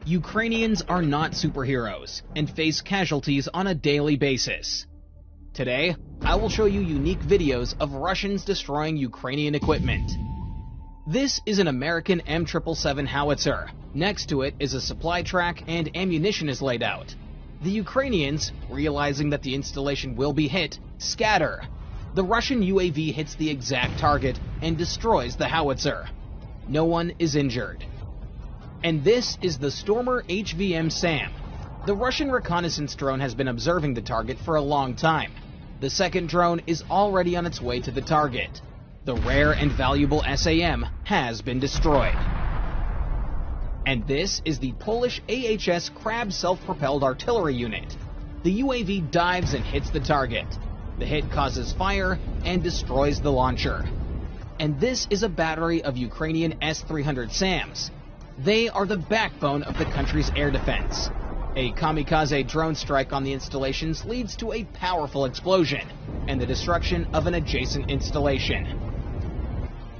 Ukrainians are not superheroes and face casualties on a daily basis. Today, I will show you unique videos of Russians destroying Ukrainian equipment. This is an American M777 howitzer. Next to it is a supply track and ammunition is laid out. The Ukrainians, realizing that the installation will be hit, scatter. The Russian UAV hits the exact target and destroys the howitzer. No one is injured. And this is the Stormer HVM-SAM. The Russian reconnaissance drone has been observing the target for a long time. The second drone is already on its way to the target. The rare and valuable SAM has been destroyed. And this is the Polish AHS Krab self-propelled artillery unit. The UAV dives and hits the target. The hit causes fire and destroys the launcher. And this is a battery of Ukrainian S-300 SAMs. They are the backbone of the country's air defense. A kamikaze drone strike on the installations leads to a powerful explosion and the destruction of an adjacent installation.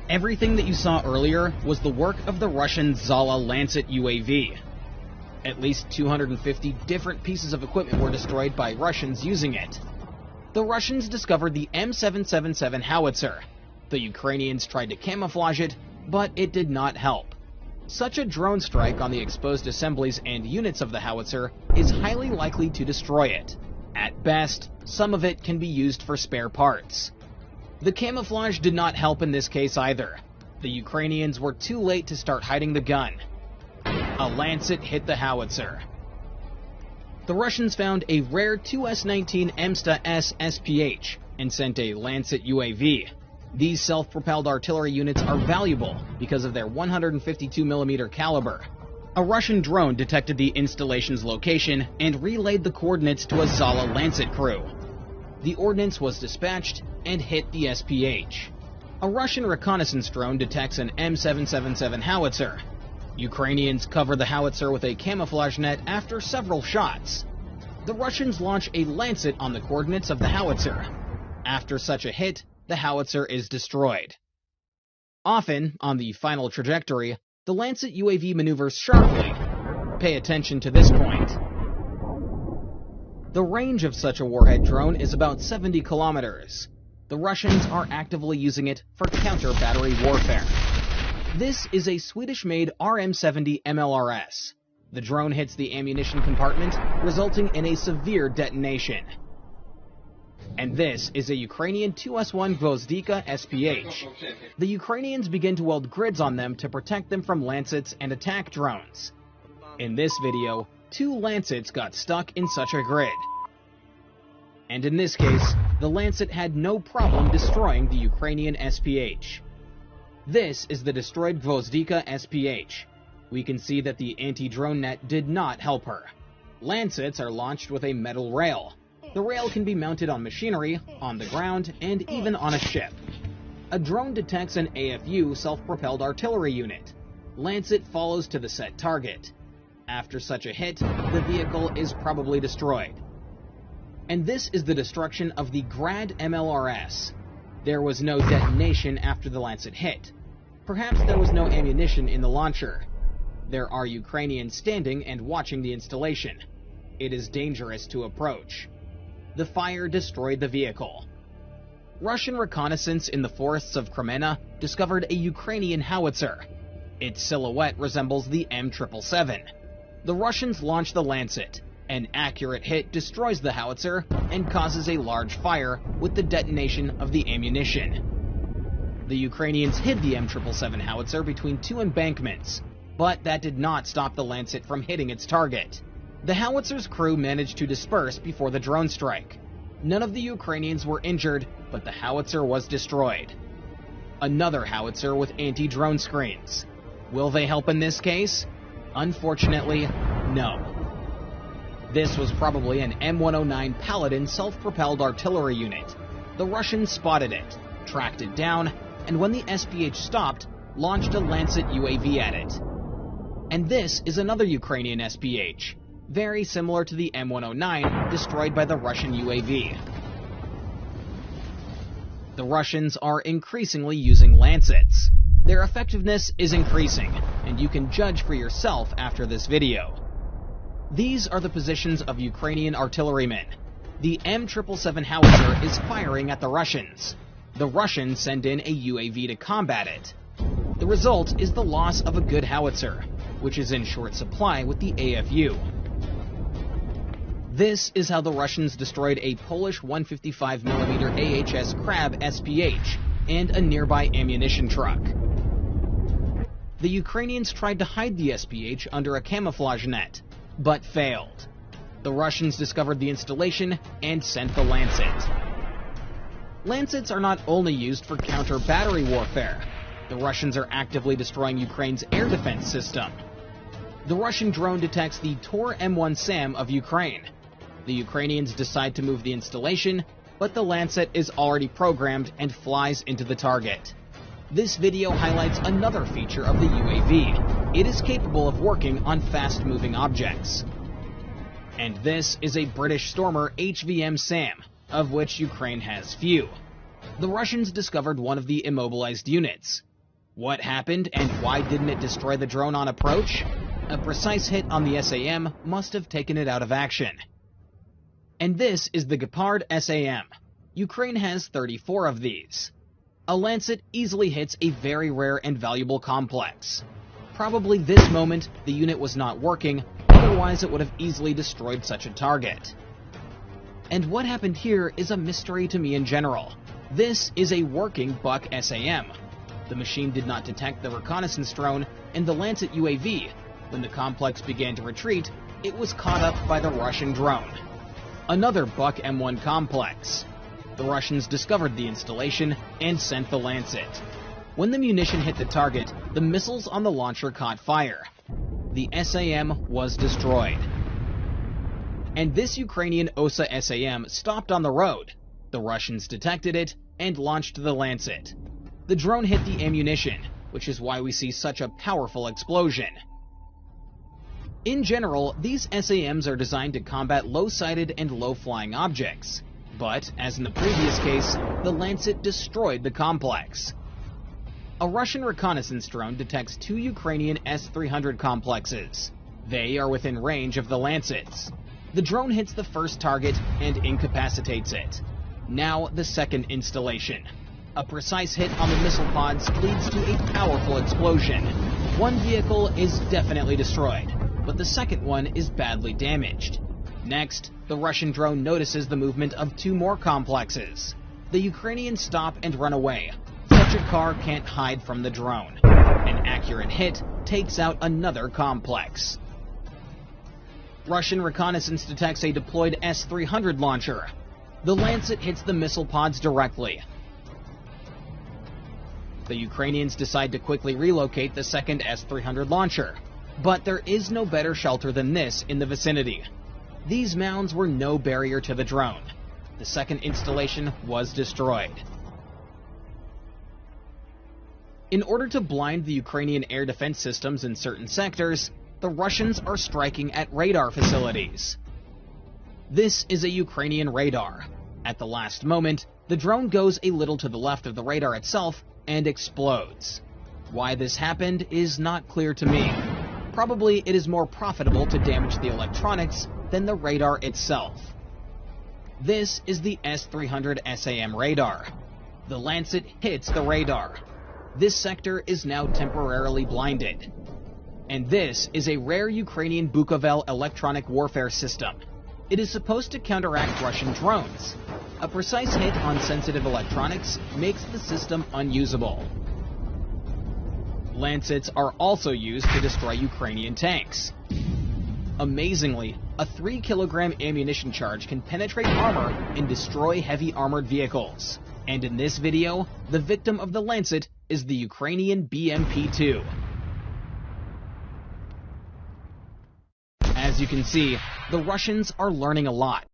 Everything that you saw earlier was the work of the Russian Zala Lancet UAV. At least 250 different pieces of equipment were destroyed by Russians using it. The Russians discovered the M777 howitzer. The Ukrainians tried to camouflage it, but it did not help. Such a drone strike on the exposed assemblies and units of the howitzer is highly likely to destroy it. At best, some of it can be used for spare parts. The camouflage did not help in this case either. The Ukrainians were too late to start hiding the gun. A Lancet hit the howitzer. The Russians found a rare 2S-19 Emsta-S SPH and sent a Lancet UAV. These self-propelled artillery units are valuable because of their 152mm caliber. A Russian drone detected the installation's location and relayed the coordinates to a Zala Lancet crew. The ordnance was dispatched and hit the SPH. A Russian reconnaissance drone detects an M777 howitzer. Ukrainians cover the howitzer with a camouflage net after several shots. The Russians launch a Lancet on the coordinates of the howitzer. After such a hit, the howitzer is destroyed. Often, on the final trajectory, the Lancet UAV maneuvers sharply. Pay attention to this point. The range of such a warhead drone is about 70 kilometers. The Russians are actively using it for counter-battery warfare. This is a Swedish-made RM-70 MLRS. The drone hits the ammunition compartment, resulting in a severe detonation. And this is a Ukrainian 2S-1 Gvozdika SPH. The Ukrainians begin to weld grids on them to protect them from Lancets and attack drones. In this video, 2 Lancets got stuck in such a grid. And in this case, the Lancet had no problem destroying the Ukrainian SPH. This is the destroyed Gvozdika SPH. We can see that the anti-drone net did not help her. Lancets are launched with a metal rail. The rail can be mounted on machinery, on the ground, and even on a ship. A drone detects an AFU self-propelled artillery unit. Lancet follows to the set target. After such a hit, the vehicle is probably destroyed. And this is the destruction of the Grad MLRS. There was no detonation after the Lancet hit. Perhaps there was no ammunition in the launcher. There are Ukrainians standing and watching the installation. It is dangerous to approach. The fire destroyed the vehicle. Russian reconnaissance in the forests of Kremenna discovered a Ukrainian howitzer. Its silhouette resembles the M777. The Russians launch the Lancet. An accurate hit destroys the howitzer and causes a large fire with the detonation of the ammunition. The Ukrainians hid the M777 howitzer between 2 embankments, but that did not stop the Lancet from hitting its target. The howitzer's crew managed to disperse before the drone strike. None of the Ukrainians were injured, but the howitzer was destroyed. Another howitzer with anti-drone screens. Will they help in this case? Unfortunately, no. This was probably an M109 Paladin self-propelled artillery unit. The Russians spotted it, tracked it down, and when the SPH stopped, launched a Lancet UAV at it. And this is another Ukrainian SPH, very similar to the M109 destroyed by the Russian UAV. The Russians are increasingly using Lancets. Their effectiveness is increasing, and you can judge for yourself after this video. These are the positions of Ukrainian artillerymen. The M777 howitzer is firing at the Russians. The Russians send in a UAV to combat it. The result is the loss of a good howitzer, which is in short supply with the AFU. This is how the Russians destroyed a Polish 155mm AHS Krab SPH and a nearby ammunition truck. The Ukrainians tried to hide the SPH under a camouflage net, but failed. The Russians discovered the installation and sent the Lancet. Lancets are not only used for counter-battery warfare. The Russians are actively destroying Ukraine's air defense system. The Russian drone detects the Tor M1 SAM of Ukraine. The Ukrainians decide to move the installation, but the Lancet is already programmed and flies into the target. This video highlights another feature of the UAV. It is capable of working on fast-moving objects. And this is a British Stormer HVM SAM, of which Ukraine has few. The Russians discovered one of the immobilized units. What happened and why didn't it destroy the drone on approach? A precise hit on the SAM must have taken it out of action. And this is the Gepard SAM. Ukraine has 34 of these. A Lancet easily hits a very rare and valuable complex. Probably this moment the unit was not working, otherwise it would have easily destroyed such a target. And what happened here is a mystery to me in general. This is a working Buk SAM. The machine did not detect the reconnaissance drone and the Lancet UAV. When the complex began to retreat, it was caught up by the Russian drone. Another Buk M1 complex. The Russians discovered the installation and sent the Lancet. When the munition hit the target, the missiles on the launcher caught fire. The SAM was destroyed. And this Ukrainian OSA SAM stopped on the road. The Russians detected it and launched the Lancet. The drone hit the ammunition, which is why we see such a powerful explosion. In general, these SAMs are designed to combat low-sighted and low-flying objects. But, as in the previous case, the Lancet destroyed the complex. A Russian reconnaissance drone detects 2 Ukrainian S-300 complexes. They are within range of the Lancets. The drone hits the first target and incapacitates it. Now the second installation. A precise hit on the missile pods leads to a powerful explosion. One vehicle is definitely destroyed, but the second one is badly damaged. Next, the Russian drone notices the movement of 2 more complexes. The Ukrainians stop and run away. Such a car can't hide from the drone. An accurate hit takes out another complex. Russian reconnaissance detects a deployed S-300 launcher. The Lancet hits the missile pods directly. The Ukrainians decide to quickly relocate the second S-300 launcher. But there is no better shelter than this in the vicinity. These mounds were no barrier to the drone. The second installation was destroyed. In order to blind the Ukrainian air defense systems in certain sectors, the Russians are striking at radar facilities. This is a Ukrainian radar. At the last moment, the drone goes a little to the left of the radar itself and explodes. Why this happened is not clear to me. Probably it is more profitable to damage the electronics than the radar itself. This is the S-300 SAM radar. The Lancet hits the radar. This sector is now temporarily blinded. And this is a rare Ukrainian Bukovel electronic warfare system. It is supposed to counteract Russian drones. A precise hit on sensitive electronics makes the system unusable. Lancets are also used to destroy Ukrainian tanks. Amazingly, a 3-kilogram ammunition charge can penetrate armor and destroy heavy armored vehicles. And in this video, the victim of the Lancet is the Ukrainian BMP-2. As you can see, the Russians are learning a lot.